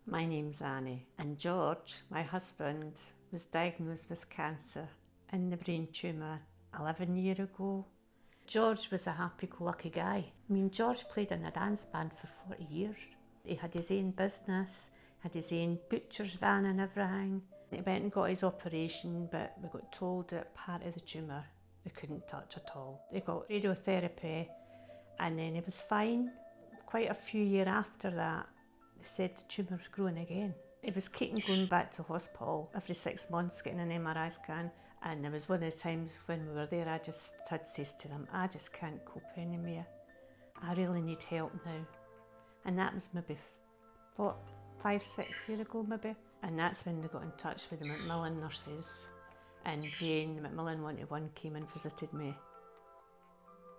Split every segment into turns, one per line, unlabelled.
My name's Annie, and George, my husband, was diagnosed with cancer in the brain tumour 11 years ago. George was a happy-go-lucky guy. George played in a dance band for 40 years. He had his own business, had his own butcher's van and everything. He went and got his operation, but we got told that part of the tumour they couldn't touch at all. He got radiotherapy and then he was fine. Quite a few years after that, they said the tumour was growing again. He was keeping going back to hospital every 6 months, getting an MRI scan. And there was one of the times when we were there, I just had said to them, I just can't cope anymore. I really need help now. And that was maybe, 5, 6 years ago maybe. And that's when they got in touch with the Macmillan nurses. And Jane, the Macmillan 1-to-1, came and visited me.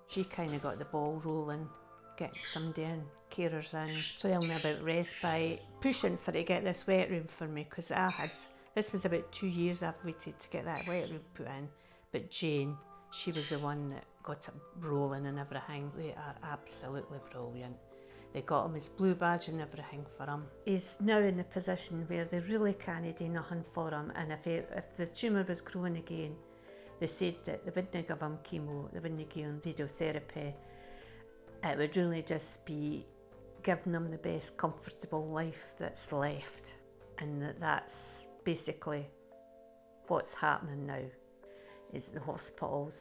She kind of got the ball rolling, getting somebody in, carers in, telling me about respite, pushing for to get this wet room for me, because this was about 2 years I've waited to get that wet room put in. But Jane, she was the one that got it rolling and everything. They are absolutely brilliant. They got him his blue badge and everything for him. He's now in the position where they really can't do nothing for him, and if the tumour was growing again, they said that they wouldn't give him chemo, they wouldn't give him radiotherapy. It would really just be giving him the best comfortable life that's left, and that's basically what's happening now. Is the hospital's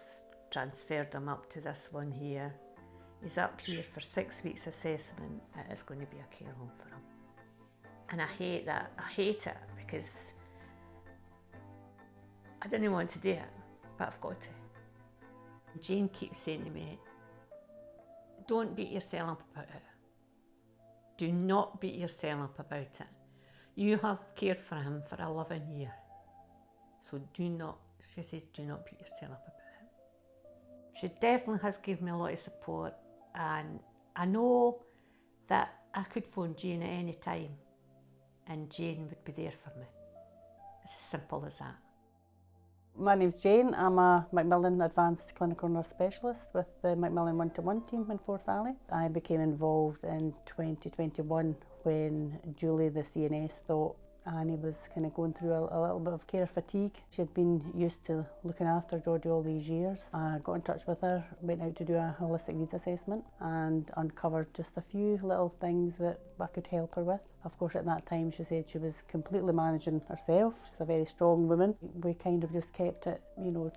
transferred him up to this one here. He's up here for 6 weeks assessment. It is going to be a care home for him. And I hate that. I hate it because I didn't want to do it, but I've got to. Jane keeps saying to me, don't beat yourself up about it. Do not beat yourself up about it. You have cared for him for 11 years. So she says, do not beat yourself up about it. She definitely has given me a lot of support, and I know that I could phone Jane at any time and Jane would be there for me. It's as simple as that.
My name's Jane. I'm a Macmillan Advanced Clinical Nurse Specialist with the Macmillan 1-to-1 team in Forth Valley. I became involved in 2021 when Julie, the CNS, thought Annie was kind of going through a little bit of care fatigue. She had been used to looking after Geordie all these years. I got in touch with her, went out to do a holistic needs assessment and uncovered just a few little things that I could help her with. Of course, at that time she said she was completely managing herself. She's a very strong woman. We kind of just kept it,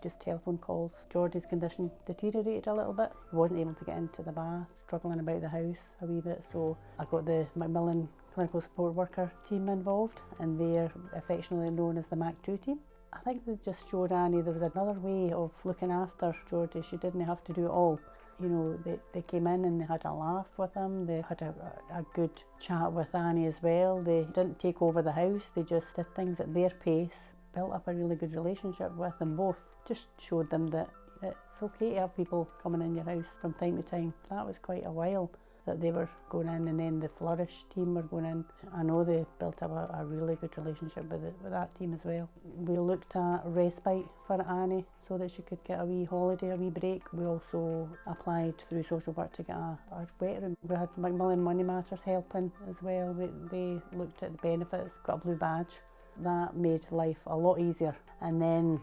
just telephone calls. Geordie's condition deteriorated a little bit. He wasn't able to get into the bath, struggling about the house a wee bit, so I got the Macmillan Clinical Support Worker team involved, and they're affectionately known as the MAC2 team. I think they just showed Annie there was another way of looking after Geordie. She didn't have to do it all. They came in and they had a laugh with him. They had a good chat with Annie as well. They didn't take over the house. They just did things at their pace, built up a really good relationship with them both. Just showed them that it's okay to have people coming in your house from time to time. That was quite a while that they were going in, and then the Flourish team were going in. I know they built up a really good relationship with that team as well. We looked at respite for Annie so that she could get a wee holiday, a wee break. We also applied through social work to get a wet room. We had Macmillan Money Matters helping as well. They looked at the benefits, got a blue badge. That made life a lot easier. And then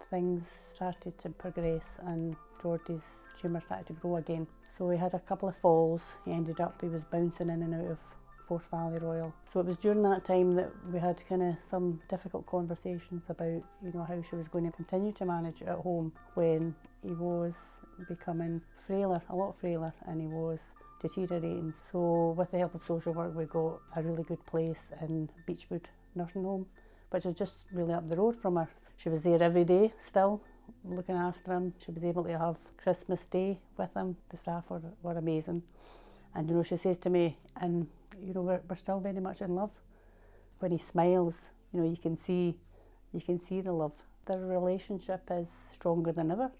things started to progress and Geordie's tumour started to grow again. So he had a couple of falls. He was bouncing in and out of Forth Valley Royal. So it was during that time that we had kind of some difficult conversations about, how she was going to continue to manage at home when he was becoming frailer, a lot frailer, and he was deteriorating. So with the help of social work, we got a really good place in Beechwood Nursing Home, which is just really up the road from her. She was there every day still, looking after him. She was able to have Christmas Day with him. The staff were amazing. And she says to me, and we're still very much in love. When he smiles, you can see the love. Their relationship is stronger than ever.